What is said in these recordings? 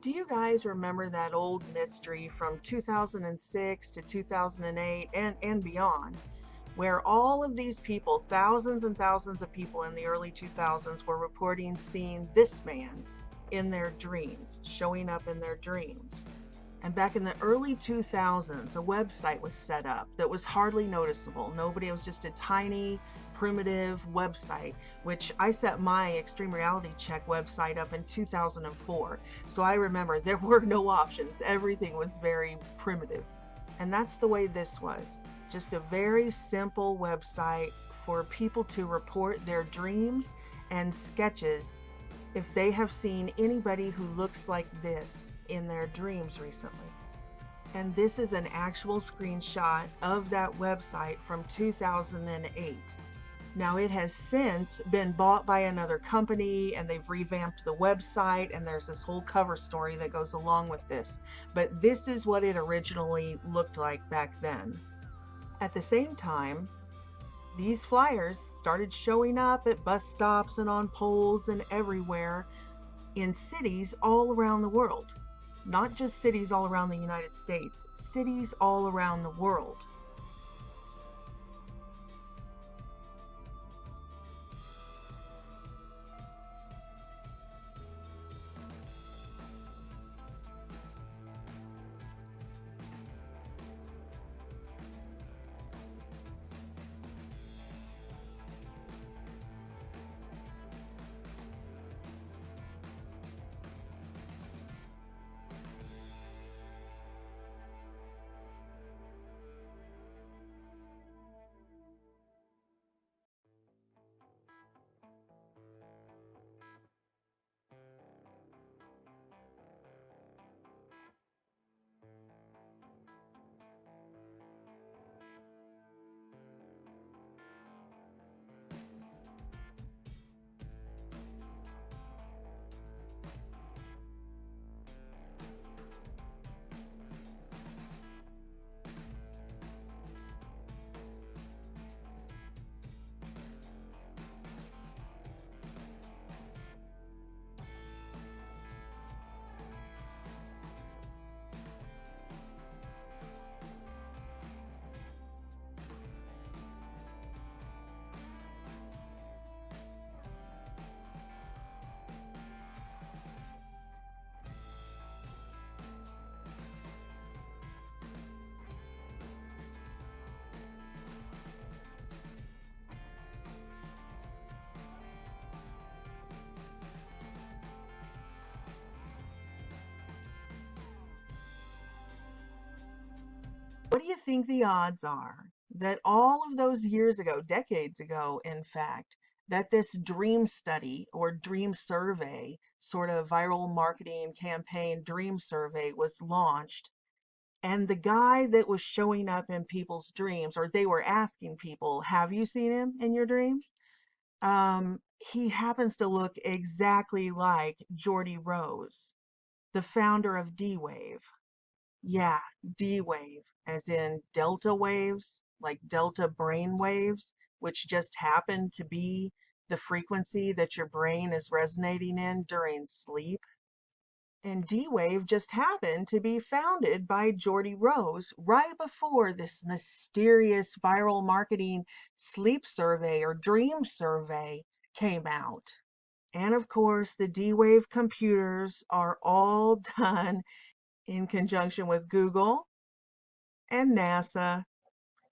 Do you guys remember that old mystery from 2006 to 2008 and beyond, where all of these people, thousands and thousands of people in the early 2000s, were reporting seeing this man in their dreams, showing up in their dreams? And back in the early 2000s, a website was set up that was hardly noticeable. Nobody, it was just a tiny, primitive website, which I set my Extreme Reality Check website up in 2004. So I remember there were no options. Everything was very primitive. And that's the way this was. Just a very simple website for people to report their dreams and sketches if they have seen anybody who looks like this in their dreams recently. And this is an actual screenshot of that website from 2008. Now, it has since been bought by another company and they've revamped the website, and there's this whole cover story that goes along with this. But this is what it originally looked like back then. At the same time, these flyers started showing up at bus stops and on poles and everywhere in cities all around the world. Not just cities all around the United States, cities all around the world. What do you think the odds are that all of those years ago, decades ago, in fact, that this dream study or dream survey, sort of viral marketing campaign dream survey, was launched, and the guy that was showing up in people's dreams, or they were asking people, have you seen him in your dreams? He happens to look exactly like Geordie Rose, the founder of D-Wave. Yeah, D wave, as in delta waves, like delta brain waves, which just happen to be the frequency that your brain is resonating in during sleep. And D wave just happened to be founded by Geordie Rose right before this mysterious viral marketing sleep survey or dream survey came out. And of course, the D wave computers are all done in conjunction with Google and NASA,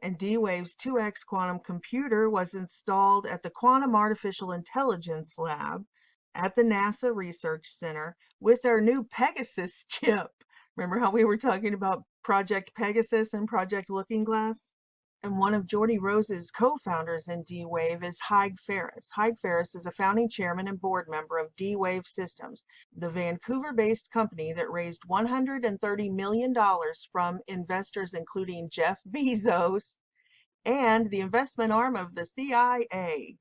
and D-Wave's 2X quantum computer was installed at the Quantum Artificial Intelligence Lab at the NASA Research Center with their new Pegasus chip. Remember how we were talking about Project Pegasus and Project Looking Glass? And one of Geordie Rose's co-founders in D-Wave is Haig Ferris. Haig Ferris is a founding chairman and board member of D-Wave Systems, the Vancouver-based company that raised $130 million from investors including Jeff Bezos and the investment arm of the CIA.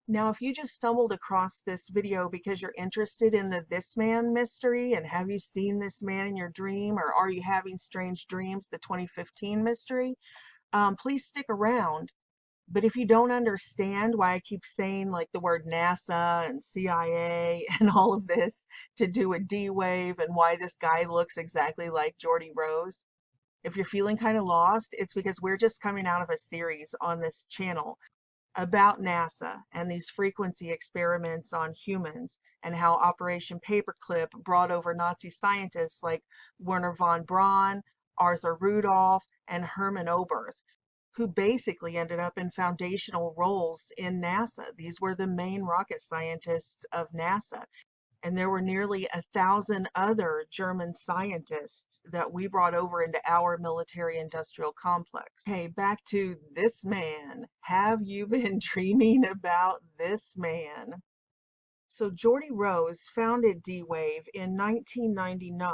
Now, if you just stumbled across this video because you're interested in the This Man mystery, and have you seen this man in your dream, or are you having strange dreams, the 2015 mystery, please stick around But if you don't understand why I keep saying like the word NASA and CIA and all of this to do with D-Wave and why this guy looks exactly like Geordie Rose, if you're feeling kind of lost, it's because we're just coming out of a series on this channel about NASA and these frequency experiments on humans and how Operation Paperclip brought over Nazi scientists like Werner von Braun, Arthur Rudolph, and Hermann Oberth, who basically ended up in foundational roles in NASA. These were the main rocket scientists of NASA. And there were nearly 1,000 other German scientists that we brought over into our military industrial complex. Hey, back to this man. Have you been dreaming about this man? So Geordie Rose founded D-Wave in 1999.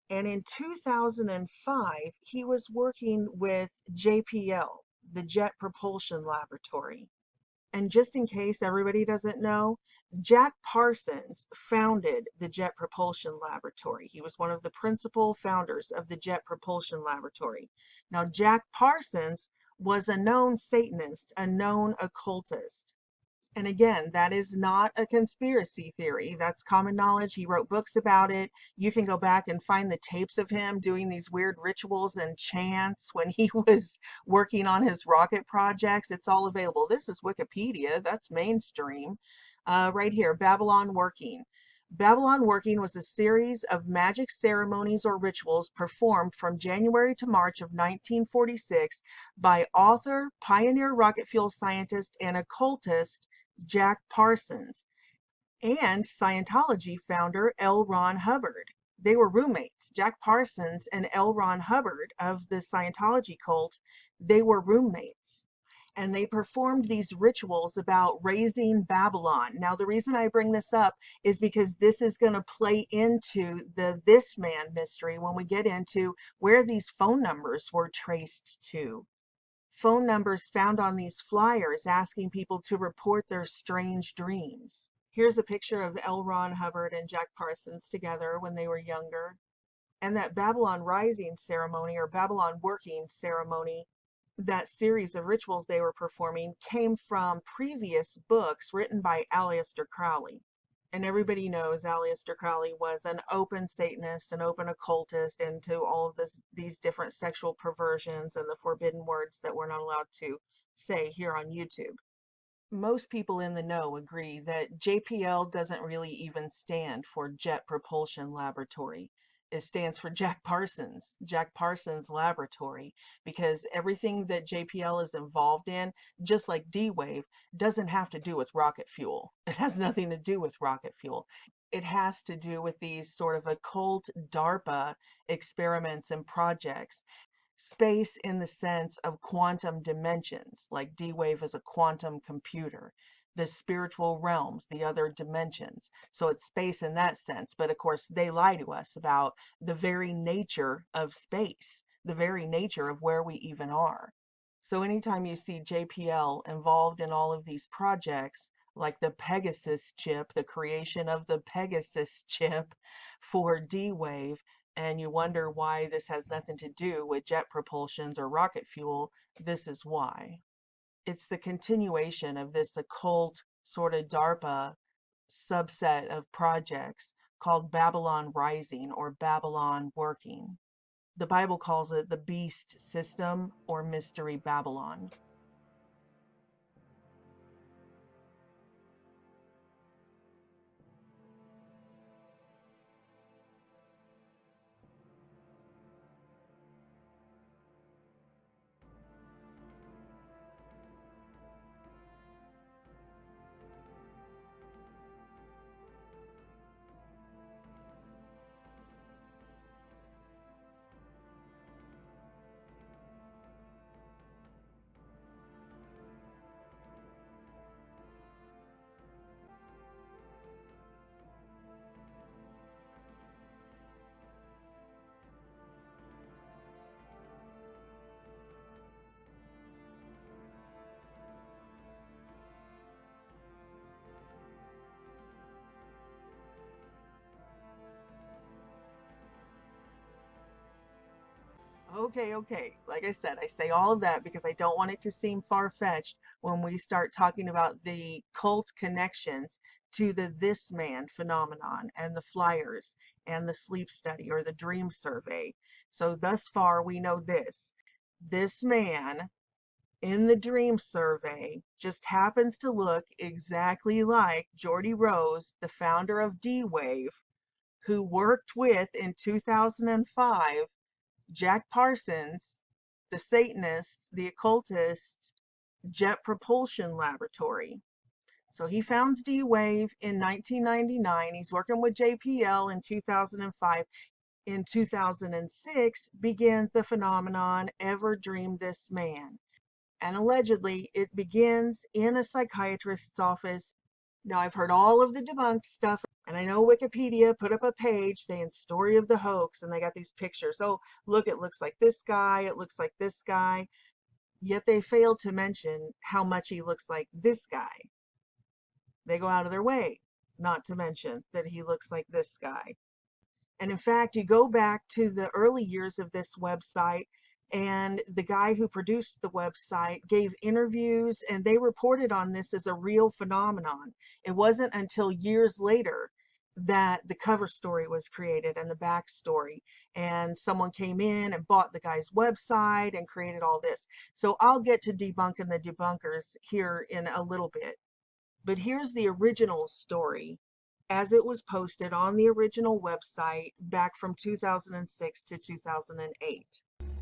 And in 2005, he was working with JPL, the Jet Propulsion Laboratory. And just in case everybody doesn't know, Jack Parsons founded the Jet Propulsion Laboratory. He was one of the principal founders of the Jet Propulsion Laboratory. Now, Jack Parsons was a known Satanist, a known occultist. And again, that is not a conspiracy theory. That's common knowledge. He wrote books about it. You can go back and find the tapes of him doing these weird rituals and chants when he was working on his rocket projects. It's all available. This is Wikipedia. That's mainstream. Right here, Babylon Working. Babylon Working was a series of magic ceremonies or rituals performed from January to March of 1946 by author, pioneer rocket fuel scientist, and occultist Jack Parsons and Scientology founder L. Ron Hubbard. They were roommates. Jack Parsons and L. Ron Hubbard of the Scientology cult, they were roommates. And they performed these rituals about raising Babylon. Now, the reason I bring this up is because this is going to play into the This Man mystery when we get into where these phone numbers were traced to. Phone numbers found on these flyers asking people to report their strange dreams. Here's a picture of L. Ron Hubbard and Jack Parsons together when they were younger. And that Babylon Rising ceremony or Babylon Working ceremony, that series of rituals they were performing came from previous books written by Aleister Crowley. And everybody knows Aleister Crowley was an open Satanist, an open occultist into all of these different sexual perversions and the forbidden words that we're not allowed to say here on YouTube. Most people in the know agree that JPL doesn't really even stand for Jet Propulsion Laboratory. It stands for Jack Parsons Laboratory, because everything that JPL is involved in, just like D-Wave, doesn't have to do with rocket fuel. It has nothing to do with rocket fuel. It has to do with these sort of occult DARPA experiments and projects. Space in the sense of quantum dimensions, like D-Wave is a quantum computer. The spiritual realms, the other dimensions. So it's space in that sense. But of course, they lie to us about the very nature of space, the very nature of where we even are. So anytime you see JPL involved in all of these projects, like the Pegasus chip, the creation of the Pegasus chip for D-Wave, and you wonder why this has nothing to do with jet propulsions or rocket fuel, this is why. It's the continuation of this occult sort of DARPA subset of projects called Babylon Rising or Babylon Working. The Bible calls it the Beast System or Mystery Babylon. Okay, okay. Like I said, I say all of that because I don't want it to seem far-fetched when we start talking about the cult connections to the this man phenomenon and the flyers and the sleep study or the dream survey. So thus far we know this. This man in the dream survey just happens to look exactly like Geordie Rose, the founder of D-Wave, who worked with in 2005 Jack Parsons, the Satanists, the occultists, Jet Propulsion Laboratory. So he founds D-Wave in 1999. He's working with JPL in 2005. In 2006 begins the phenomenon Ever Dream This Man? And allegedly it begins in a psychiatrist's office. Now, I've heard all of the debunked stuff, and I know Wikipedia put up a page saying story of the hoax, and they got these pictures. Oh, look, it looks like this guy, it looks like this guy. Yet they fail to mention how much he looks like this guy. They go out of their way not to mention that he looks like this guy. And in fact, you go back to the early years of this website, and the guy who produced the website gave interviews, and they reported on this as a real phenomenon. It wasn't until years later that the cover story was created and the backstory, and someone came in and bought the guy's website and created all this. So I'll get to debunking the debunkers here in a little bit. But here's the original story as it was posted on the original website back from 2006 to 2008.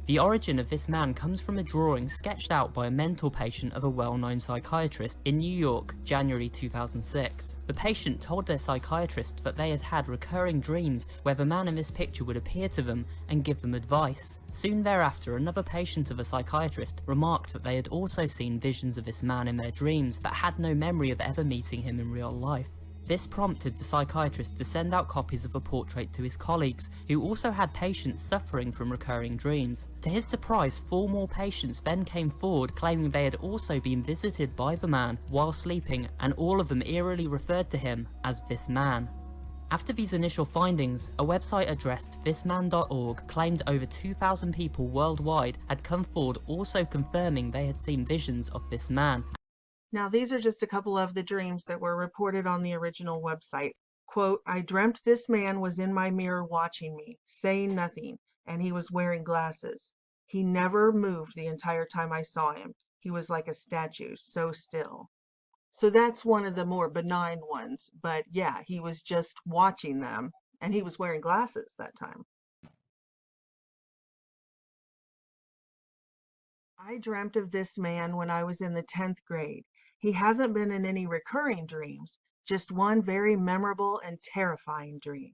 The origin of this man comes from a drawing sketched out by a mental patient of a well-known psychiatrist in New York, January 2006. The patient told their psychiatrist that they had had recurring dreams where the man in this picture would appear to them and give them advice. Soon thereafter, another patient of a psychiatrist remarked that they had also seen visions of this man in their dreams but had no memory of ever meeting him in real life. This prompted the psychiatrist to send out copies of the portrait to his colleagues, who also had patients suffering from recurring dreams. To his surprise, 4 more patients then came forward claiming they had also been visited by the man while sleeping, and all of them eerily referred to him as this man. After these initial findings, a website addressed thisman.org claimed over 2,000 people worldwide had come forward also confirming they had seen visions of this man. Now, these are just a couple of the dreams that were reported on the original website. Quote, I dreamt this man was in my mirror watching me, saying nothing, and he was wearing glasses. He never moved the entire time I saw him. He was like a statue, so still. So that's one of the more benign ones. But yeah, he was just watching them, and he was wearing glasses that time. I dreamt of this man when I was in the 10th grade. He hasn't been in any recurring dreams, just one very memorable and terrifying dream.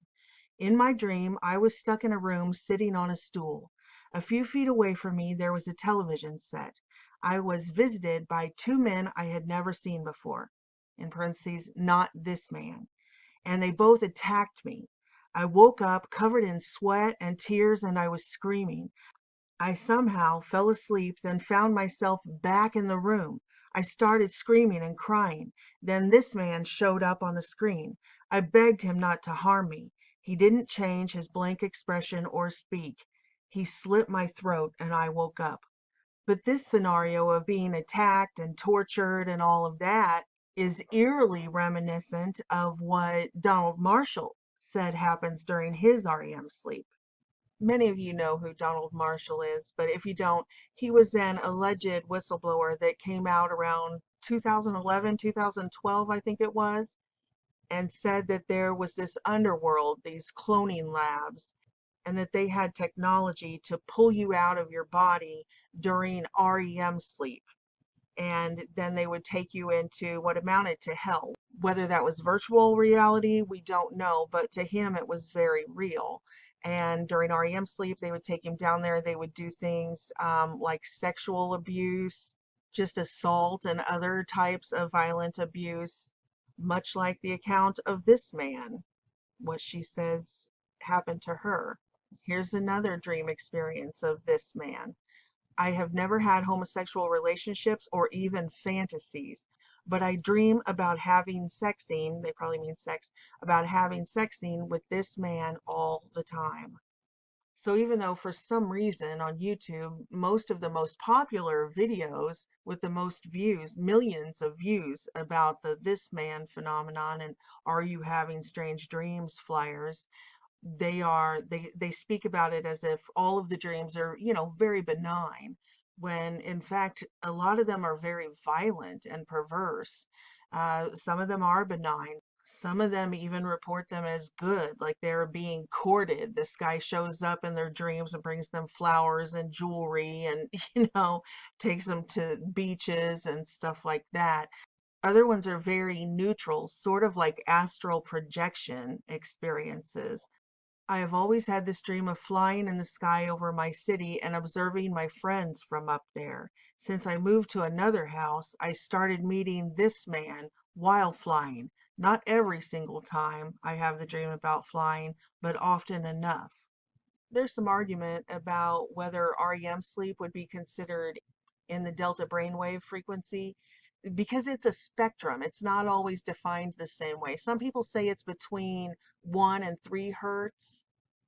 In my dream, I was stuck in a room sitting on a stool. A few feet away from me, there was a television set. I was visited by 2 men I had never seen before. In parentheses, not this man. And they both attacked me. I woke up covered in sweat and tears, and I was screaming. I somehow fell asleep, then found myself back in the room. I started screaming and crying. Then this man showed up on the screen. I begged him not to harm me. He didn't change his blank expression or speak. He slit my throat and I woke up. But this scenario of being attacked and tortured and all of that is eerily reminiscent of what Donald Marshall said happens during his REM sleep. Many of you know who Donald Marshall is, but if you don't, he was an alleged whistleblower that came out around 2011, 2012, I think it was, and said that there was this underworld, these cloning labs, and that they had technology to pull you out of your body during REM sleep. And then they would take you into what amounted to hell. Whether that was virtual reality, we don't know, but to him it was very real. And during REM sleep, they would take him down there. They would do things like sexual abuse, just assault, and other types of violent abuse, much like the account of this man, what she says happened to her. Here's another dream experience of this man. I have never had homosexual relationships or even fantasies, but I dream about having sexing, they probably mean sex, about having sexing with this man all the time. So even though for some reason on YouTube, most of the most popular videos with the most views, millions of views about the this man phenomenon and are you having strange dreams flyers, they speak about it as if all of the dreams are, very benign, when in fact a lot of them are very violent and perverse. Some of them are benign. Some of them even report them as good, like they're being courted. This guy shows up in their dreams and brings them flowers and jewelry and, takes them to beaches and stuff like that. Other ones are very neutral, sort of like astral projection experiences. I have always had this dream of flying in the sky over my city and observing my friends from up there. Since I moved to another house, I started meeting this man while flying. Not every single time I have the dream about flying, but often enough. There's some argument about whether REM sleep would be considered in the delta brainwave frequency because it's a spectrum. It's not always defined the same way. Some people say it's between 1 and 3 hertz,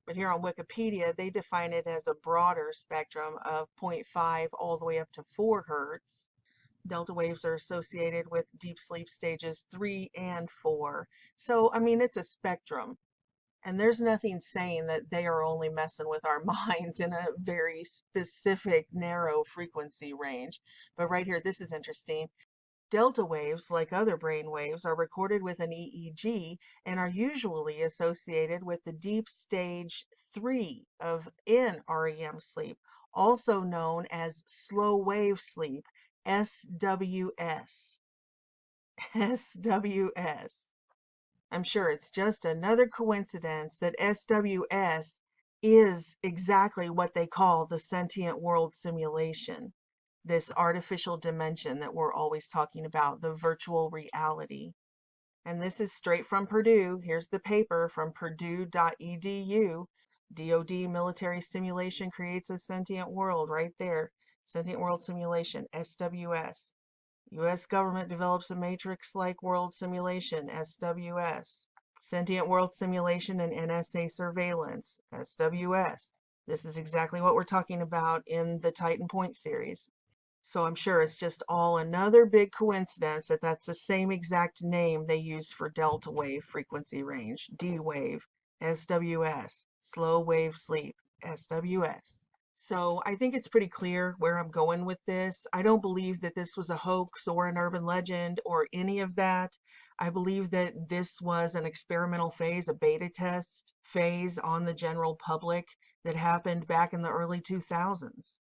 but here on Wikipedia, they define it as a broader spectrum of zero point 0.5 all the way up to 4 hertz. Delta waves are associated with deep sleep stages 3 and 4. So, I mean, it's a spectrum. And there's nothing saying that they are only messing with our minds in a very specific, narrow frequency range. But right here, this is interesting. Delta waves, like other brain waves, are recorded with an EEG and are usually associated with the deep stage 3 of NREM sleep, also known as slow wave sleep, SWS. SWS. I'm sure it's just another coincidence that SWS is exactly what they call the sentient world simulation, this artificial dimension that we're always talking about, the virtual reality. And this is straight from Purdue. Here's the paper from purdue.edu. DoD military simulation creates a sentient world right there. Sentient world simulation, SWS. U.S. government develops a matrix-like world simulation, SWS. Sentient world simulation and NSA surveillance, SWS. This is exactly what we're talking about in the Titan Point series. So I'm sure it's just all another big coincidence that that's the same exact name they use for delta wave frequency range, D wave, SWS, slow wave sleep, SWS. So I think it's pretty clear where I'm going with this. I don't believe that this was a hoax or an urban legend or any of that. I believe that this was an experimental phase, a beta test phase on the general public that happened back in the early 2000s.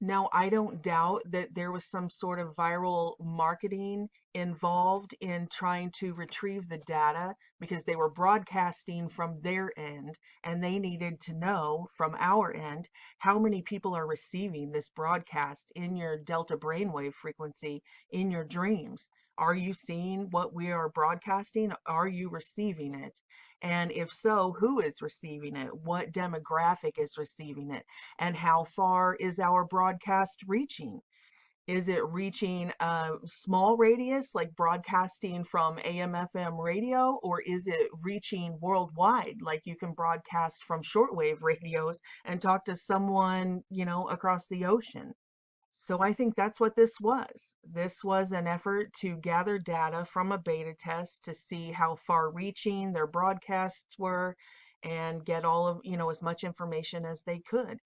Now, I don't doubt that there was some sort of viral marketing involved in trying to retrieve the data because they were broadcasting from their end and they needed to know from our end how many people are receiving this broadcast in your delta brainwave frequency in your dreams. Are you seeing what we are broadcasting? Are you receiving it? And if so, who is receiving it? What demographic is receiving it? And how far is our broadcast reaching? Is it reaching a small radius, like broadcasting from AM FM radio, or is it reaching worldwide, like you can broadcast from shortwave radios and talk to someone, across the ocean? So I think that's what this was. This was an effort to gather data from a beta test to see how far reaching their broadcasts were and get all of, as much information as they could.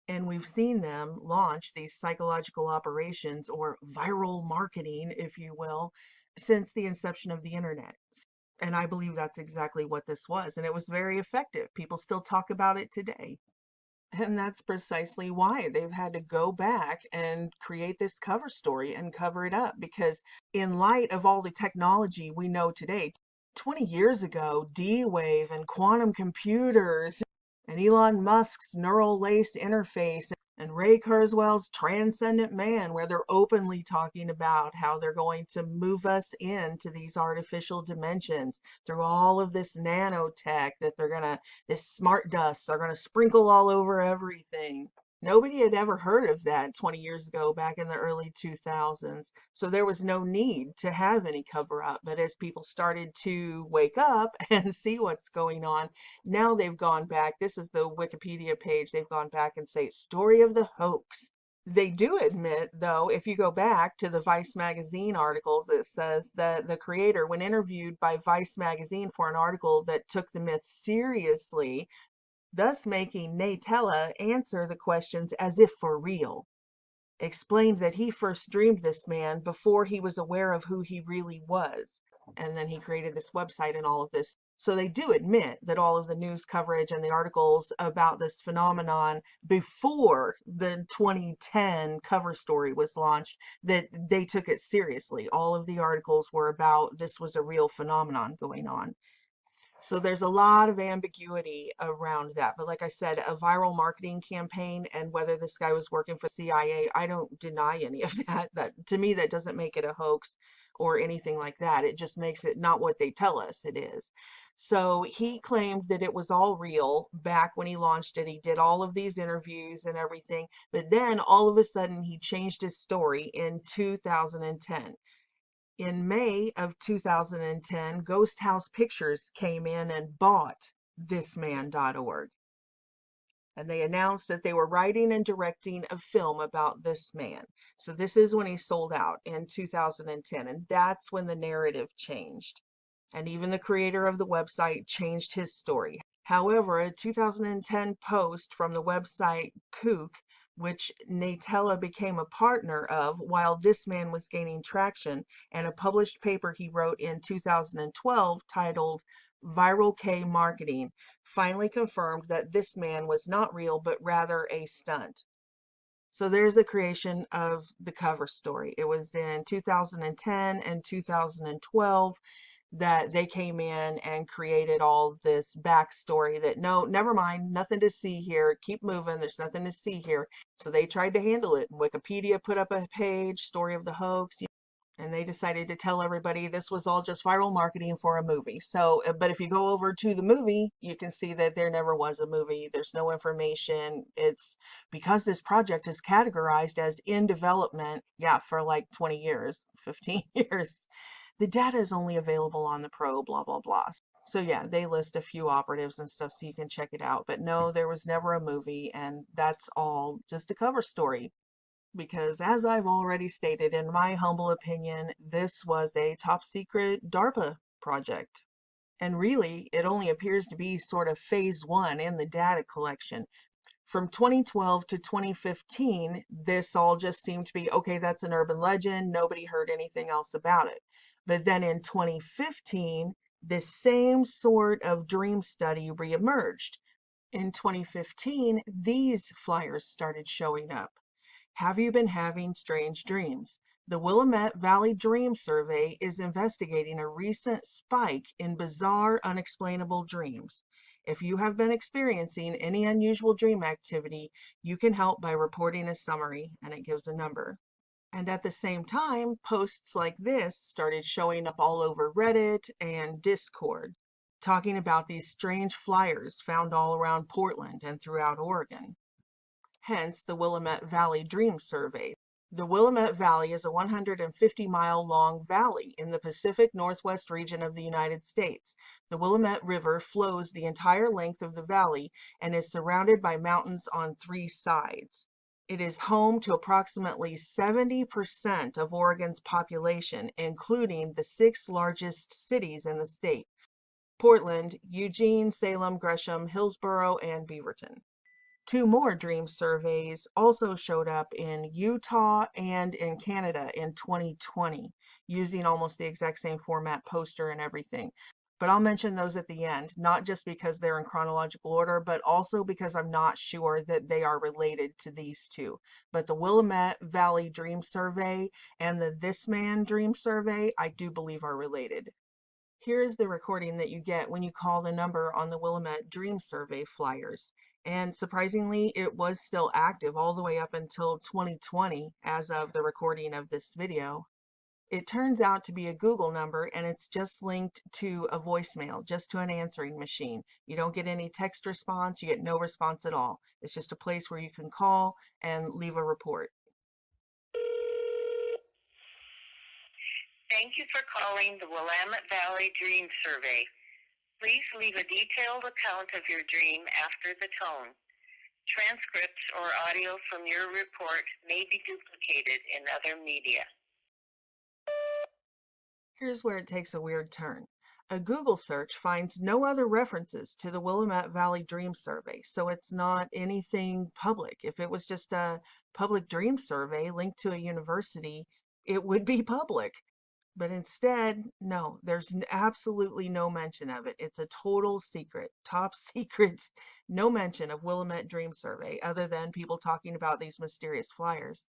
And we've seen them launch these psychological operations or viral marketing, if you will, since the inception of the internet. And I believe that's exactly what this was. And it was very effective. People still talk about it today. And that's precisely why they've had to go back and create this cover story and cover it up. Because, in light of all the technology we know today, 20 years ago, D Wave and quantum computers and Elon Musk's neural lace interface and Ray Kurzweil's transcendent man, where they're openly talking about how they're going to move us into these artificial dimensions through all of this nanotech that this smart dust, they're going to sprinkle all over everything. Nobody had ever heard of that 20 years ago, back in the early 2000s. So there was no need to have any cover up. But as people started to wake up and see what's going on, now they've gone back. This is the Wikipedia page. They've gone back and say, story of the hoax. They do admit, though, if you go back to the Vice magazine articles, it says that the creator, when interviewed by Vice magazine for an article that took the myth seriously, thus making Natella answer the questions as if for real, explained that he first dreamed this man before he was aware of who he really was. And then he created this website and all of this. So they do admit that all of the news coverage and the articles about this phenomenon before the 2010 cover story was launched, that they took it seriously. All of the articles were about this was a real phenomenon going on. So there's a lot of ambiguity around that. But like I said, a viral marketing campaign and whether this guy was working for CIA, I don't deny any of that. That to me, that doesn't make it a hoax or anything like that. It just makes it not what they tell us it is. So he claimed that it was all real back when he launched it. He did all of these interviews and everything. But then all of a sudden he changed his story in 2010. In May of 2010, Ghost House Pictures came in and bought thisman.org. And they announced that they were writing and directing a film about this man. So this is when he sold out in 2010. And that's when the narrative changed. And even the creator of the website changed his story. However, a 2010 post from the website Kook, which Natella became a partner of while this man was gaining traction, and a published paper he wrote in 2012 titled Viral K Marketing, finally confirmed that this man was not real but rather a stunt. So there's the creation of the cover story. It was in 2010 and 2012 that they came in and created all this backstory that no, never mind, nothing to see here. Keep moving. There's nothing to see here. So they tried to handle it. Wikipedia put up a page, story of the hoax, and they decided to tell everybody this was all just viral marketing for a movie. So, but if you go over to the movie, you can see that there never was a movie. There's no information. It's because this project is categorized as in development, yeah, for like 20 years, 15 years. The data is only available on the pro, blah, blah, blah. So yeah, they list a few operatives and stuff so you can check it out. But no, there was never a movie, and that's all just a cover story. Because as I've already stated, in my humble opinion, this was a top secret DARPA project. And really, it only appears to be sort of phase one in the data collection. From 2012 to 2015, this all just seemed to be, okay, that's an urban legend. Nobody heard anything else about it. But then in 2015, the same sort of dream study reemerged. In 2015, these flyers started showing up. Have you been having strange dreams? The Willamette Valley Dream Survey is investigating a recent spike in bizarre, unexplainable dreams. If you have been experiencing any unusual dream activity, you can help by reporting a summary, and it gives a number. And at the same time, posts like this started showing up all over Reddit and Discord, talking about these strange flyers found all around Portland and throughout Oregon. Hence the Willamette Valley Dream Survey. The Willamette Valley is a 150-mile long valley in the Pacific Northwest region of the United States. The Willamette River flows the entire length of the valley and is surrounded by mountains on three sides. It is home to approximately 70% of Oregon's population, including the six largest cities in the state: Portland, Eugene, Salem, Gresham, Hillsborough, and Beaverton. Two more dream surveys also showed up in Utah and in Canada in 2020, using almost the exact same format, poster and everything. But I'll mention those at the end, not just because they're in chronological order, but also because I'm not sure that they are related to these two. But the Willamette Valley Dream Survey and the This Man Dream Survey, I do believe are related. Here is the recording that you get when you call the number on the Willamette Dream Survey flyers. And surprisingly, it was still active all the way up until 2020 as of the recording of this video. It turns out to be a Google number, and it's just linked to a voicemail, just to an answering machine. You don't get any text response, you get no response at all. It's just a place where you can call and leave a report. Thank you for calling the Willamette Valley Dream Survey. Please leave a detailed account of your dream after the tone. Transcripts or audio from your report may be duplicated in other media. Here's where it takes a weird turn. A Google search finds no other references to the Willamette Valley Dream Survey, so it's not anything public. If it was just a public dream survey linked to a university, it would be public. But instead, no, there's absolutely no mention of it. It's a total secret, top secret, no mention of Willamette Dream Survey other than people talking about these mysterious flyers.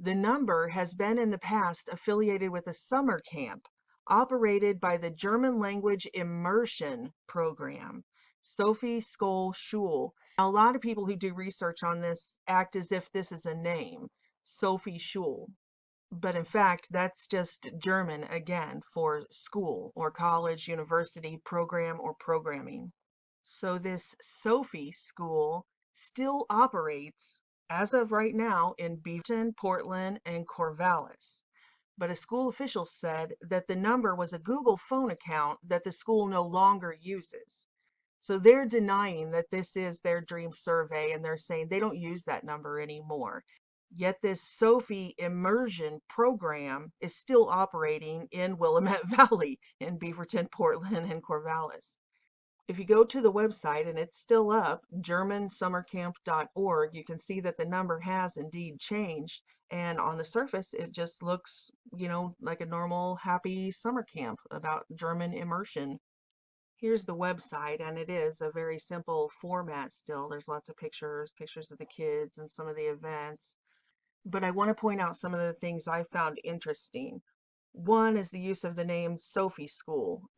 The number has been in the past affiliated with a summer camp operated by the German language immersion program, Sophie Scholl Schule. Now, a lot of people who do research on this act as if this is a name, Sophie Schule. But in fact, that's just German again for school or college, university, program, or programming. So this Sophie school still operates as of right now in Beaverton, Portland, and Corvallis. But a school official said that the number was a Google phone account that the school no longer uses. So they're denying that this is their dream survey, and they're saying they don't use that number anymore. Yet this Sophie immersion program is still operating in Willamette Valley in Beaverton, Portland, and Corvallis. If you go to the website, and it's still up, germansummercamp.org, you can see that the number has indeed changed. And on the surface, it just looks, like a normal, happy summer camp about German immersion. Here's the website, and it is a very simple format still. There's lots of pictures of the kids and some of the events. But I want to point out some of the things I found interesting. One is the use of the name Sophie School.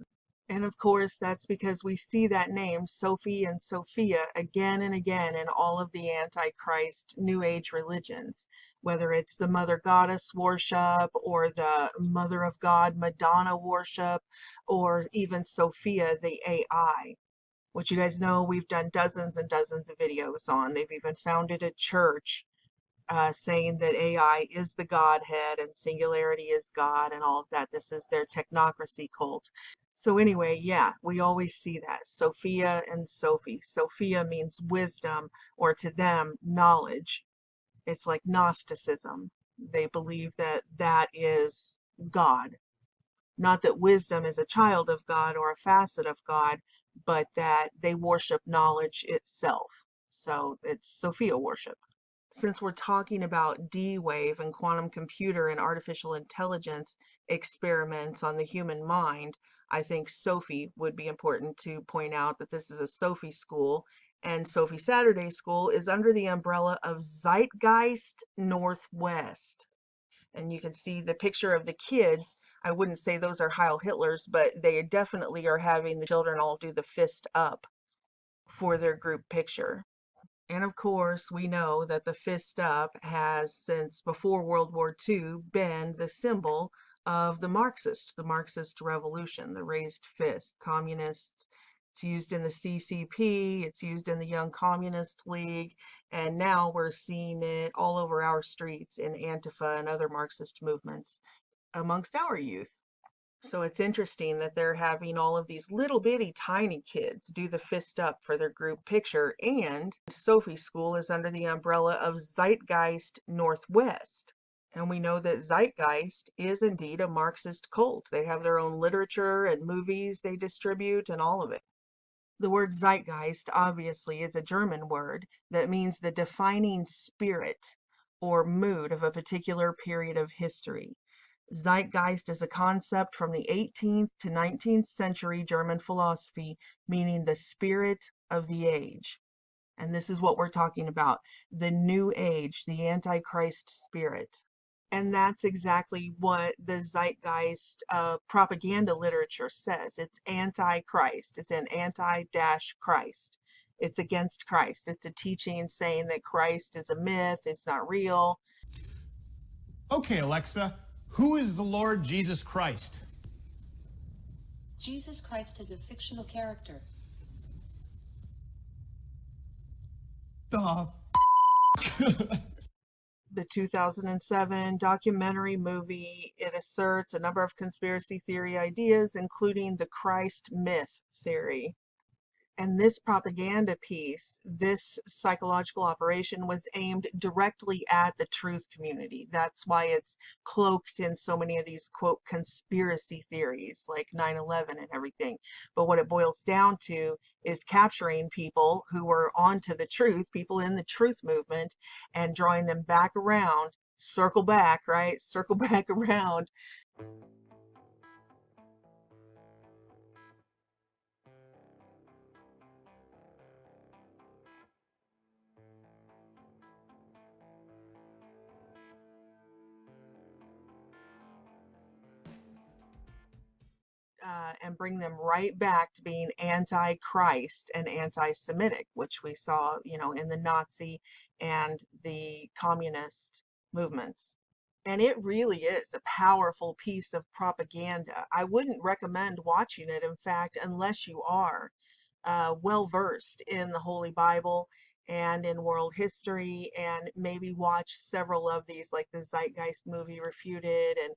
And of course, that's because we see that name, Sophie and Sophia, again and again in all of the Antichrist New Age religions, whether it's the Mother Goddess worship or the Mother of God Madonna worship, or even Sophia, the AI, which you guys know we've done dozens and dozens of videos on. They've even founded a church saying that AI is the Godhead and singularity is God and all of that. This is their technocracy cult. So anyway, yeah, we always see that. Sophia and Sophie. Sophia means wisdom, or to them, knowledge. It's like Gnosticism. They believe that that is God. Not that wisdom is a child of God or a facet of God, but that they worship knowledge itself. So it's Sophia worship. Since we're talking about D-Wave and quantum computer and artificial intelligence experiments on the human mind, I think Sophie would be important to point out that this is a Sophie school, and Sophie Saturday School is under the umbrella of Zeitgeist Northwest. And you can see the picture of the kids. I wouldn't say those are Heil Hitlers, but they definitely are having the children all do the fist up for their group picture. And of course, we know that the fist up has, since before World War II, been the symbol of the Marxist revolution, the raised fist, communists. It's used in the CCP, it's used in the Young Communist League, and now we're seeing it all over our streets in Antifa and other Marxist movements amongst our youth. So it's interesting that they're having all of these little bitty tiny kids do the fist up for their group picture, and Sophie School is under the umbrella of Zeitgeist Northwest. And we know that Zeitgeist is indeed a Marxist cult. They have their own literature and movies they distribute and all of it. The word Zeitgeist obviously is a German word that means the defining spirit or mood of a particular period of history. Zeitgeist is a concept from the 18th to 19th century German philosophy, meaning the spirit of the age. And this is what we're talking about, the new age, the Antichrist spirit. And that's exactly what the Zeitgeist propaganda literature says. It's anti-Christ. It's an anti-Christ. It's against Christ. It's a teaching saying that Christ is a myth, it's not real. Okay, Alexa, Who is the Lord Jesus Christ? Jesus Christ is a fictional character. The The 2007 documentary movie, it asserts a number of conspiracy theory ideas, including the Christ myth theory. And this propaganda piece, this psychological operation was aimed directly at the truth community. That's why it's cloaked in so many of these, quote, conspiracy theories like 9/11 and everything. But what it boils down to is capturing people who were onto the truth, people in the truth movement, and drawing them back around, circle back, right? Circle back around. And bring them right back to being anti-Christ and anti-Semitic, which we saw, in the Nazi and the communist movements. And it really is a powerful piece of propaganda. I wouldn't recommend watching it, in fact, unless you are well versed in the Holy Bible and in world history, and maybe watch several of these, like the Zeitgeist movie Refuted and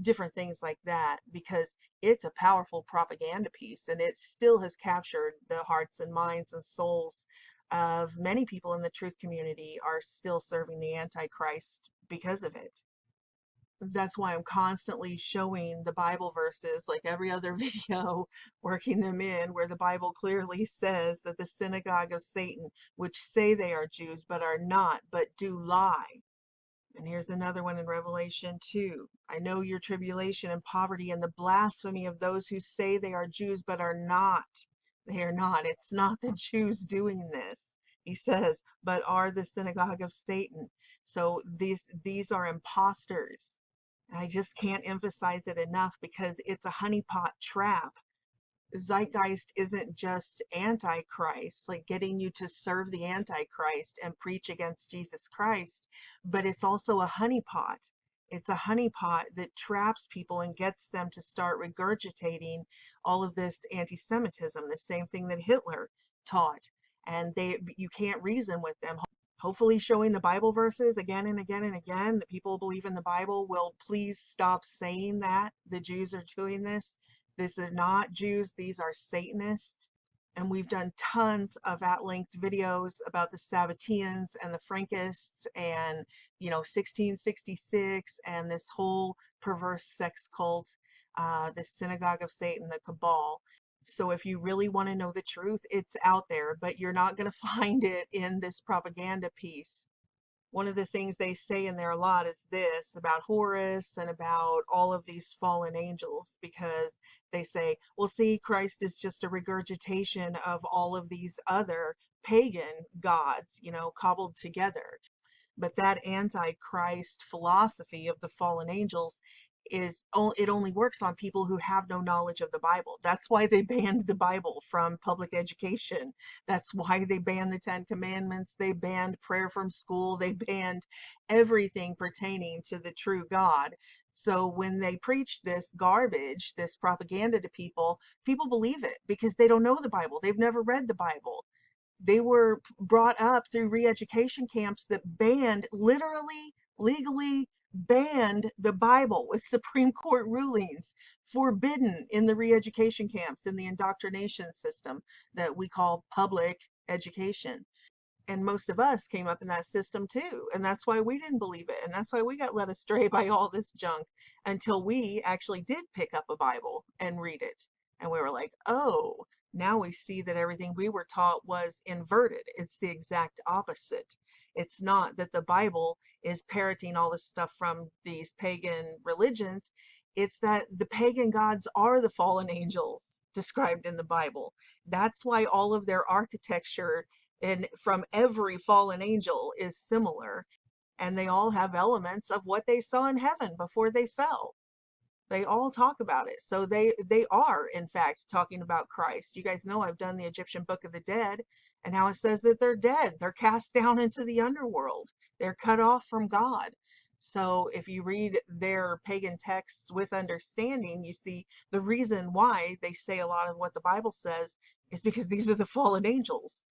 different things like that, because it's a powerful propaganda piece and it still has captured the hearts and minds and souls of many people in the truth community are still serving the Antichrist because of it. That's why I'm constantly showing the Bible verses, like every other video, working them in where the Bible clearly says that the synagogue of Satan, which say they are Jews but are not, but do lie. And here's another one in Revelation 2. I know your tribulation and poverty and the blasphemy of those who say they are Jews but are not. They are not. It's not the Jews doing this. He says, but are the synagogue of Satan. So these are imposters. I just can't emphasize it enough because it's a honeypot trap. Zeitgeist isn't just antichrist, like getting you to serve the antichrist and preach against Jesus Christ, but it's also a honeypot. It's a honeypot that traps people and gets them to start regurgitating all of this anti-Semitism, the same thing that Hitler taught. And you can't reason with them. Hopefully showing the Bible verses again and again and again that people believe in the Bible will please stop saying that the Jews are doing this. This is not Jews, these are Satanists. And we've done tons of at-length videos about the Sabbateans and the Frankists and, 1666 and this whole perverse sex cult, the synagogue of Satan, the cabal. So if you really want to know the truth, it's out there, but you're not going to find it in this propaganda piece. One of the things they say in there a lot is this about Horus and about all of these fallen angels, because they say, well, see, Christ is just a regurgitation of all of these other pagan gods, cobbled together. But that antichrist philosophy of the fallen angels it only works on people who have no knowledge of the Bible. That's why they banned the Bible from public education. That's why they banned the Ten Commandments. They banned prayer from school. They banned everything pertaining to the true God. So when they preach this garbage, this propaganda to people, people believe it because they don't know the Bible. They've never read the Bible. They were brought up through re-education camps that banned, literally, legally banned the Bible with Supreme Court rulings, forbidden in the re-education camps, in the indoctrination system that we call public education. And most of us came up in that system too. And that's why we didn't believe it. And that's why we got led astray by all this junk until we actually did pick up a Bible and read it. And we were like, oh, now we see that everything we were taught was inverted. It's the exact opposite. It's not that the Bible is parroting all this stuff from these pagan religions. It's that the pagan gods are the fallen angels described in the Bible. That's why all of their architecture and from every fallen angel is similar, and they all have elements of what they saw in heaven before they fell. They all talk about it. So they are in fact talking about Christ. You guys know I've done the Egyptian Book of the Dead and how it says that they're dead. They're cast down into the underworld. They're cut off from God. So if you read their pagan texts with understanding, you see the reason why they say a lot of what the Bible says is because these are the fallen angels.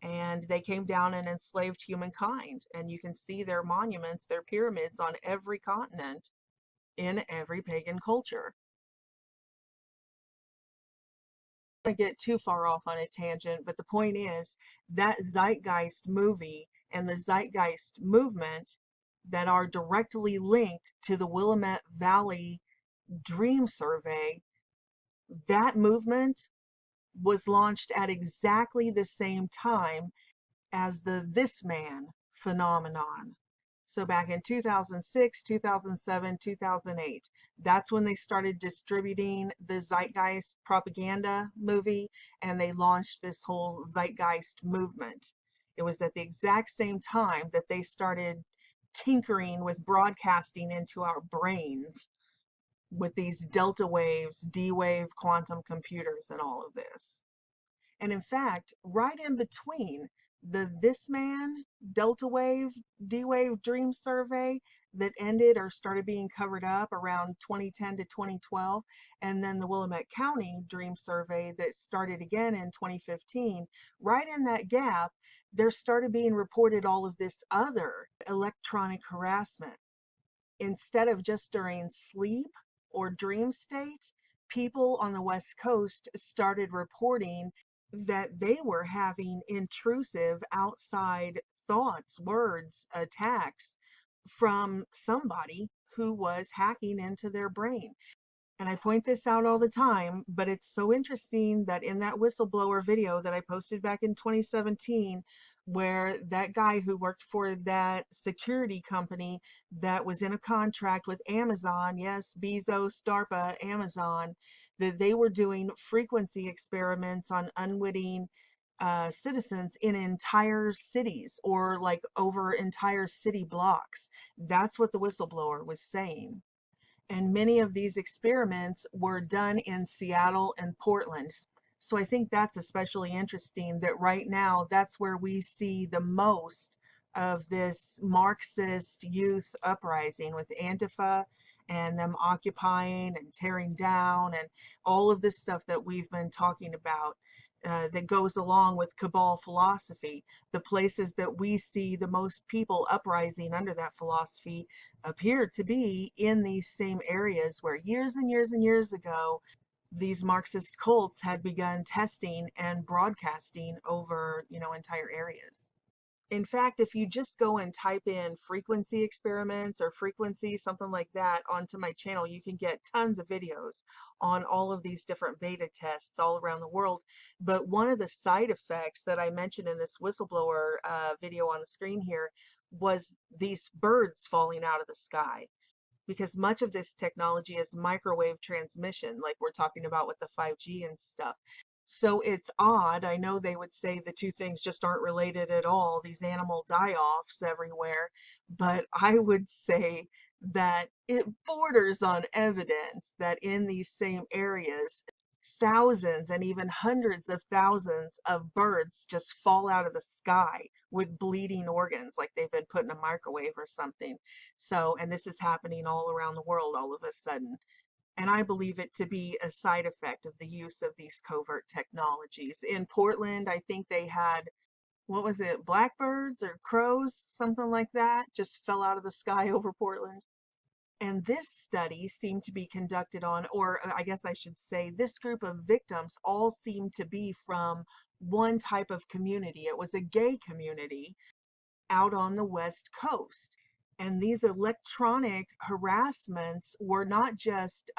And they came down and enslaved humankind. And you can see their monuments, their pyramids on every continent in every pagan culture. I don't get too far off on a tangent, but the point is that Zeitgeist movie and the Zeitgeist movement that are directly linked to the Willamette Valley Dream Survey, that movement was launched at exactly the same time as the This Man phenomenon. So back in 2006, 2007, 2008, that's when they started distributing the Zeitgeist propaganda movie, and they launched this whole Zeitgeist movement. It was at the exact same time that they started tinkering with broadcasting into our brains with these delta waves, D wave quantum computers, and all of this. And in fact, right in between the This Man Delta Wave, D Wave Dream Survey that ended or started being covered up around 2010 to 2012, and then the Willamette County Dream Survey that started again in 2015, right in that gap, there started being reported all of this other electronic harassment. Instead of just during sleep or dream state, people on the West Coast started reporting that they were having intrusive outside thoughts, words, attacks from somebody who was hacking into their brain. And I point this out all the time, but it's so interesting that in that whistleblower video that I posted back in 2017, where that guy who worked for that security company that was in a contract with Amazon, yes, Bezos, DARPA, Amazon, that they were doing frequency experiments on unwitting citizens in entire cities or like over entire city blocks. That's what the whistleblower was saying. And many of these experiments were done in Seattle and Portland. So I think that's especially interesting that right now that's where we see the most of this Marxist youth uprising with Antifa and them occupying and tearing down and all of this stuff that we've been talking about. That goes along with cabal philosophy. The places that we see the most people uprising under that philosophy appear to be in these same areas where years and years and years ago, these Marxist cults had begun testing and broadcasting over, entire areas. In fact, if you just go and type in frequency experiments or frequency, something like that, onto my channel, you can get tons of videos on all of these different beta tests all around the world. But one of the side effects that I mentioned in this whistleblower video on the screen here was these birds falling out of the sky, because much of this technology is microwave transmission, like we're talking about with the 5G and stuff. So it's odd. I know they would say the two things just aren't related at all, these animal die-offs everywhere, but I would say that it borders on evidence that in these same areas, thousands and even hundreds of thousands of birds just fall out of the sky with bleeding organs, like they've been put in a microwave or something. So, and this is happening all around the world all of a sudden. And I believe it to be a side effect of the use of these covert technologies. In Portland, I think they had, what was it, blackbirds or crows, something like that, just fell out of the sky over Portland. And this study seemed to be conducted on, or I guess I should say, this group of victims all seemed to be from one type of community. It was a gay community out on the West Coast. And these electronic harassments were not just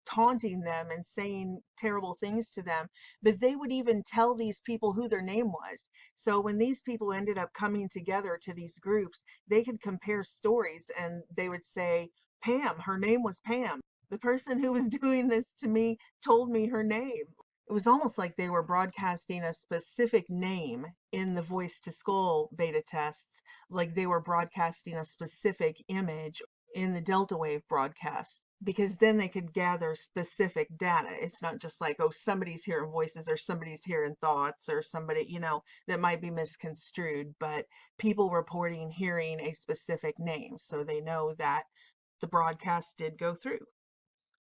taunting them and saying terrible things to them, but they would even tell these people who their name was. So when these people ended up coming together to these groups, they could compare stories and they would say, Pam, her name was Pam. The person who was doing this to me told me her name. It was almost like they were broadcasting a specific name in the voice to skull beta tests, like they were broadcasting a specific image in the delta wave broadcast. because then they could gather specific data. It's not just like, oh, somebody's hearing voices or somebody's hearing thoughts or somebody, that might be misconstrued, but people reporting hearing a specific name. So they know that the broadcast did go through.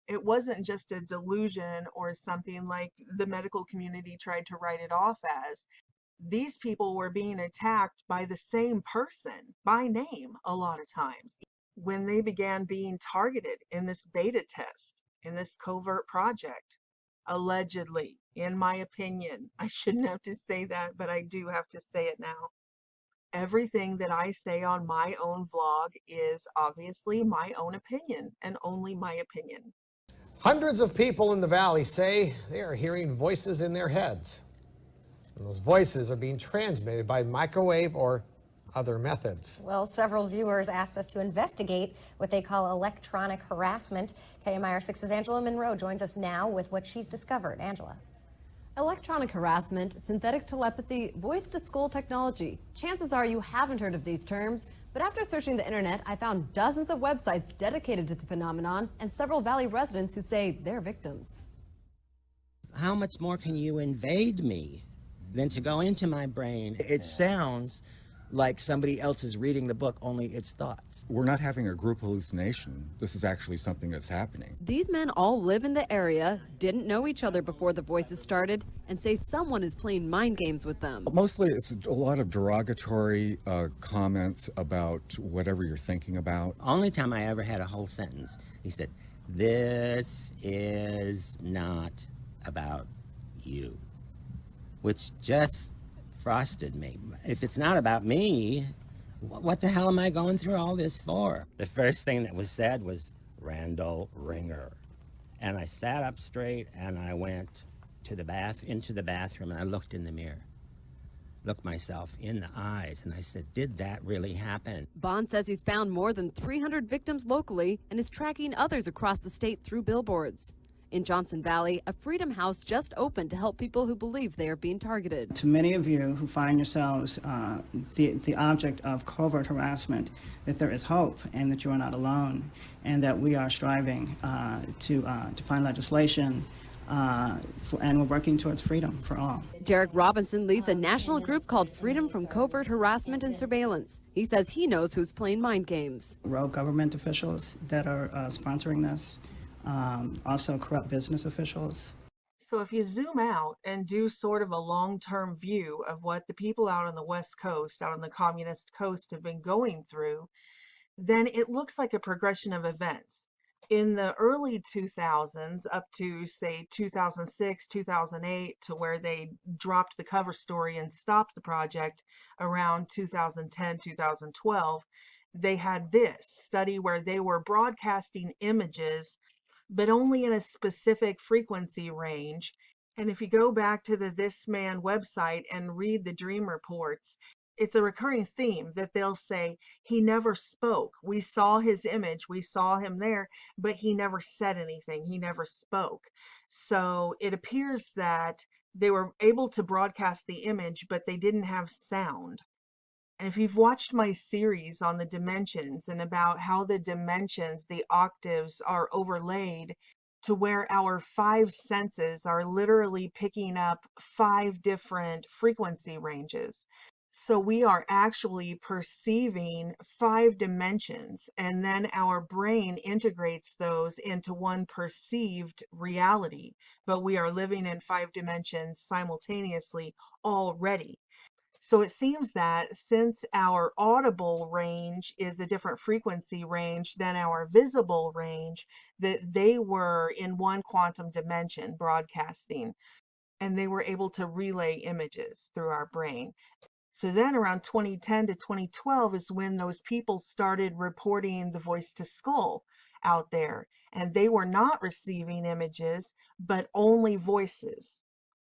It wasn't just a delusion or something like the medical community tried to write it off as. These people were being attacked by the same person by name a lot of times when they began being targeted in this beta test, in this covert project. Allegedly, in my opinion, I shouldn't have to say that, but I do have to say it now. Everything that I say on my own vlog is obviously my own opinion and only my opinion. Hundreds of people in the valley say they are hearing voices in their heads. And those voices are being transmitted by microwave or other methods. Well, several viewers asked us to investigate what they call electronic harassment. KMIR 6's Angela Monroe joins us now with what she's discovered. Angela. Electronic harassment, synthetic telepathy, voice-to-skull technology. Chances are you haven't heard of these terms, but after searching the internet, I found dozens of websites dedicated to the phenomenon and several Valley residents who say they're victims. How much more can you invade me than to go into my brain? It sounds like somebody else is reading the book, only it's thoughts. We're not having a group hallucination. This is actually something that's happening. These men all live in the area, didn't know each other before the voices started, and say someone is playing mind games with them. Mostly it's a lot of derogatory comments about whatever you're thinking about. Only time I ever had a whole sentence, he said, "This is not about you," which just frosted me. If it's not about me, what the hell am I going through all this for? The first thing that was said was Randall Ringer. And I sat up straight and I went to into the bathroom and I looked in the mirror, looked myself in the eyes, and I said, did that really happen? Bond says he's found more than 300 victims locally and is tracking others across the state through billboards. In Johnson Valley, a Freedom House just opened to help people who believe they are being targeted. To many of you who find yourselves the object of covert harassment, that there is hope and that you are not alone, and that we are striving to find legislation and we're working towards freedom for all. Derek Robinson leads a national group called Freedom from Covert Harassment and Surveillance. He says he knows who's playing mind games. Rogue government officials that are sponsoring this. Also corrupt business officials. So if you zoom out and do sort of a long-term view of what the people out on the West Coast, out on the communist coast have been going through, then it looks like a progression of events. In the early 2000s up to say 2006, 2008, to where they dropped the cover story and stopped the project around 2010, 2012, they had this study where they were broadcasting images but only in a specific frequency range. And if you go back to the This Man website and read the dream reports, it's a recurring theme that they'll say, he never spoke. We saw his image, we saw him there, but he never said anything. He never spoke. So it appears that they were able to broadcast the image, but they didn't have sound. And if you've watched my series on the dimensions and about how the dimensions, the octaves, are overlaid to where our 5 senses are literally picking up 5 different frequency ranges. So we are actually perceiving 5 dimensions, and then our brain integrates those into one perceived reality. But we are living in 5 dimensions simultaneously already. So it seems that since our audible range is a different frequency range than our visible range, that they were in one quantum dimension broadcasting, and they were able to relay images through our brain. So then around 2010 to 2012 is when those people started reporting the voice to skull out there, and they were not receiving images, but only voices.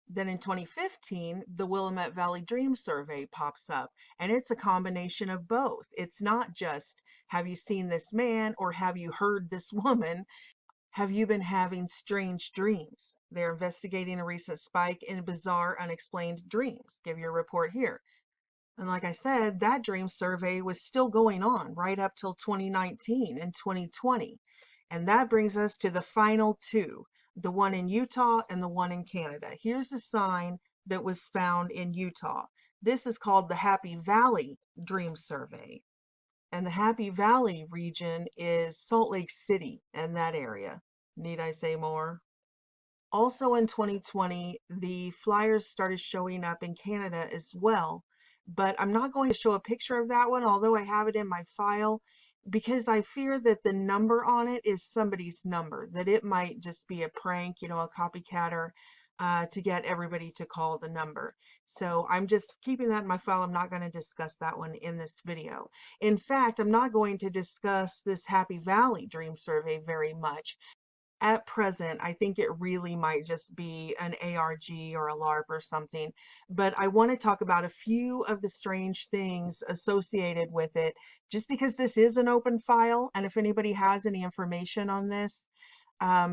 Then in 2015, the Willamette Valley Dream Survey pops up, and it's a combination of both. It's not just, have you seen this man or have you heard this woman? Have you been having strange dreams? They're investigating a recent spike in bizarre, unexplained dreams. Give your report here. And like I said, that dream survey was still going on right up till 2019 and 2020. And that brings us to the final two, the one in Utah and the one in Canada. Here's the sign that was found in Utah. This is called the Happy Valley Dream Survey. And the Happy Valley region is Salt Lake City and that area. Need I say more? Also in 2020, the flyers started showing up in Canada as well, but I'm not going to show a picture of that one, although I have it in my file, because I fear that the number on it is somebody's number, that it might just be a prank, you know, a copycatter, to get everybody to call the number. So I'm just keeping that in my file. I'm not going to discuss that one in this video. In fact, I'm not going to discuss this Happy Valley Dream Survey very much. At present, I think it really might just be an ARG or a LARP or something, but I want to talk about a few of the strange things associated with it, just because this is an open file, and if anybody has any information on this,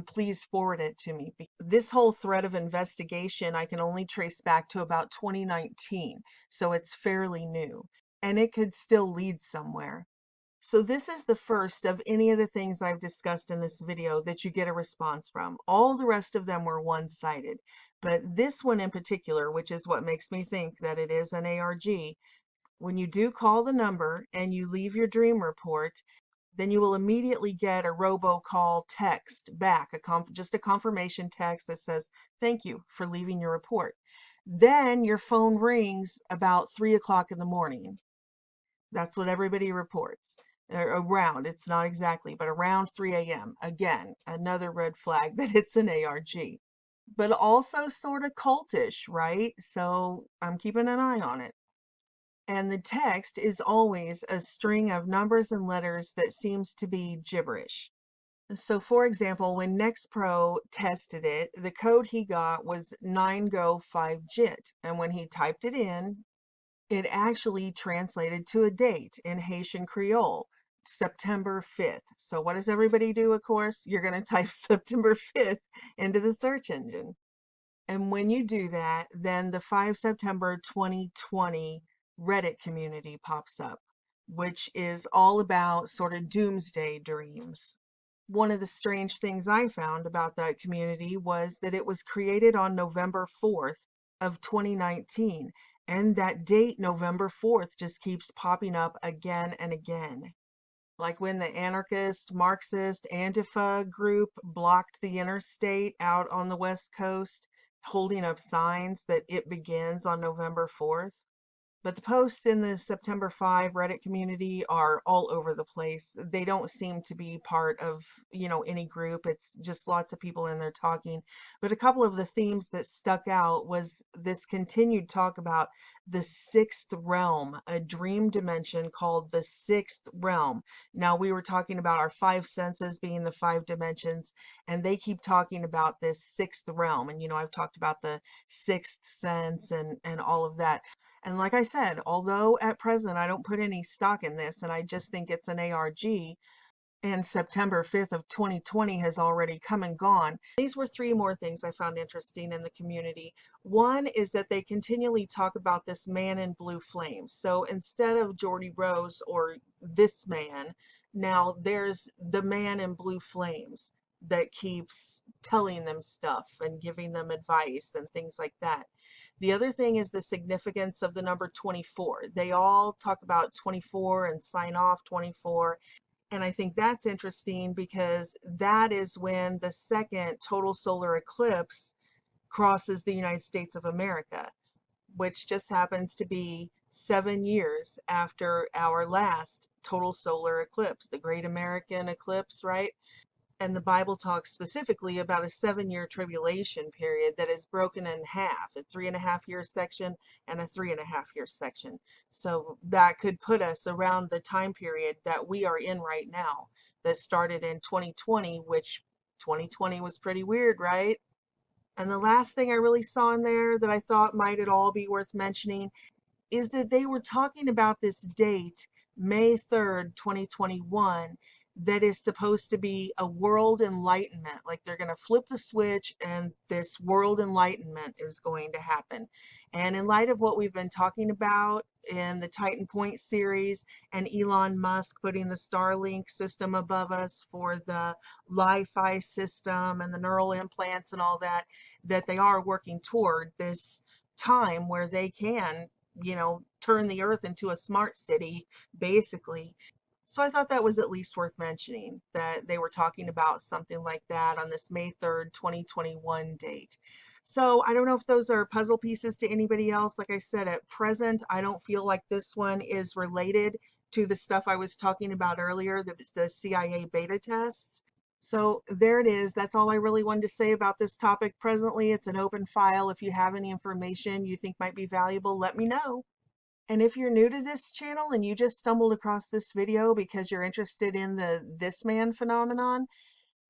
please forward it to me. This whole thread of investigation I can only trace back to about 2019, so it's fairly new, and it could still lead somewhere. So this is the first of any of the things I've discussed in this video that you get a response from. All the rest of them were one-sided, but this one in particular, which is what makes me think that it is an ARG, when you do call the number and you leave your dream report, then you will immediately get a robocall text back, just a confirmation text that says, "Thank you for leaving your report." Then your phone rings about 3 o'clock in the morning. That's what everybody reports. Around, it's not exactly, but around 3 a.m. Again, another red flag that it's an ARG. But also sort of cultish, right? So I'm keeping an eye on it. And the text is always a string of numbers and letters that seems to be gibberish. So for example, when NextPro tested it, the code he got was 9Go 5JIT. And when he typed it in, it actually translated to a date in Haitian Creole, September 5th. So what does everybody do, of course? You're going to type September 5th into the search engine. And when you do that, then the 5 September 2020 Reddit community pops up, which is all about sort of doomsday dreams. One of the strange things I found about that community was that it was created on November 4th of 2019. And that date, November 4th, just keeps popping up again and again. Like when the anarchist, Marxist, Antifa group blocked the interstate out on the West Coast, holding up signs that it begins on November 4th. But the posts in the September 5 Reddit community are all over the place. They don't seem to be part of, you know, any group. It's just lots of people in there talking. But a couple of the themes that stuck out was this continued talk about the sixth realm, a dream dimension called the sixth realm. Now, we were talking about our 5 senses being the 5 dimensions, and they keep talking about this sixth realm. And, you know, I've talked about the sixth sense and all of that. And like I said, although at present I don't put any stock in this and I just think it's an ARG, and September 5th of 2020 has already come and gone. These were 3 more things I found interesting in the community. One is that they continually talk about this man in blue flames. So instead of Jordy Rose or this man, now there's the man in blue flames that keeps telling them stuff and giving them advice and things like that. The other thing is the significance of the number 24. They all talk about 24 and sign off 24. And I think that's interesting because that is when the second total solar eclipse crosses the United States of America, which just happens to be 7 years after our last total solar eclipse, the Great American Eclipse, right? And the Bible talks specifically about a 7-year tribulation period that is broken in half, a 3.5-year section and a 3.5-year section. So that could put us around the time period that we are in right now, that started in 2020, which 2020 was pretty weird, right? And the last thing I really saw in there that I thought might at all be worth mentioning is that they were talking about this date, May 3rd, 2021, that is supposed to be a world enlightenment. Like they're going to flip the switch and this world enlightenment is going to happen. And in light of what we've been talking about in the Titan Point series and Elon Musk putting the Starlink system above us for the Li-Fi system and the neural implants and all that, that they are working toward this time where they can, turn the earth into a smart city, basically. So I thought that was at least worth mentioning, that they were talking about something like that on this May 3rd, 2021 date. So I don't know if those are puzzle pieces to anybody else. Like I said, at present, I don't feel like this one is related to the stuff I was talking about earlier, the CIA beta tests. So there it is. That's all I really wanted to say about this topic presently. It's an open file. If you have any information you think might be valuable, let me know. And if you're new to this channel and you just stumbled across this video because you're interested in the this man phenomenon,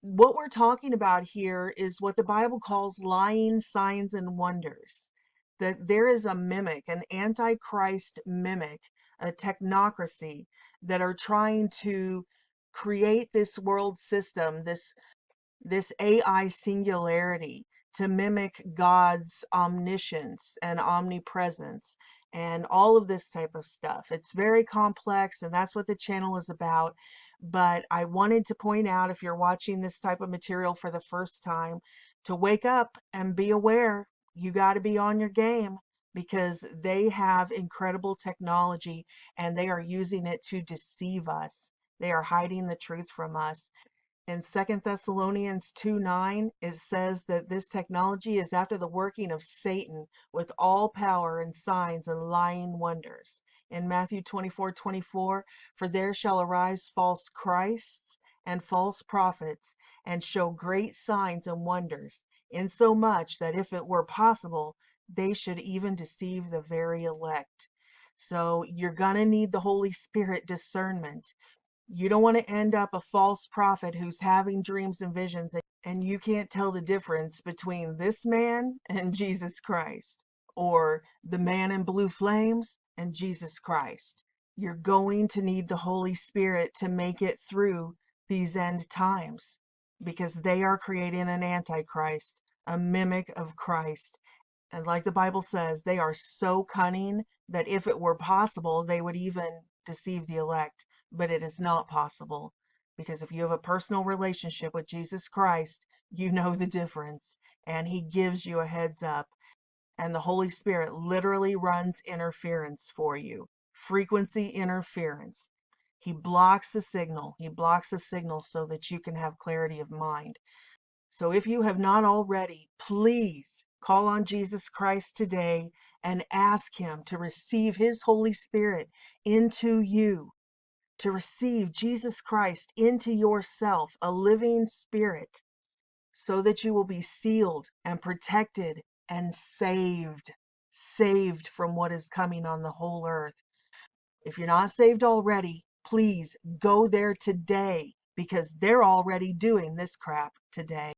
what we're talking about here is what the Bible calls lying signs and wonders. That there is a mimic, an antichrist mimic, a technocracy that are trying to create this world system, this AI singularity to mimic God's omniscience and omnipresence and all of this type of stuff. It's very complex, and that's what the channel is about. But I wanted to point out, if you're watching this type of material for the first time, to wake up and be aware. You got to be on your game, because they have incredible technology and they are using it to deceive us. They are hiding the truth from us. In 2 Thessalonians 2:9, it says that this technology is after the working of Satan with all power and signs and lying wonders. In Matthew 24:24, for there shall arise false Christs and false prophets, and show great signs and wonders, insomuch that if it were possible, they should even deceive the very elect. So you're going to need the Holy Spirit discernment. You don't want to end up a false prophet who's having dreams and visions, and you can't tell the difference between this man and Jesus Christ, or the man in blue flames and Jesus Christ. You're going to need the Holy Spirit to make it through these end times, because they are creating an antichrist, a mimic of Christ. And like the Bible says, they are so cunning that if it were possible, they would even deceive the elect. But it is not possible, because if you have a personal relationship with Jesus Christ, you know the difference, and he gives you a heads up. And the Holy Spirit literally runs interference for you, frequency interference. He blocks the signal. He blocks the signal so that you can have clarity of mind. So if you have not already, please call on Jesus Christ today and ask him to receive his Holy Spirit into you, to receive Jesus Christ into yourself, a living spirit, so that you will be sealed and protected and saved from what is coming on the whole earth. If you're not saved already, please go there today, because they're already doing this crap today.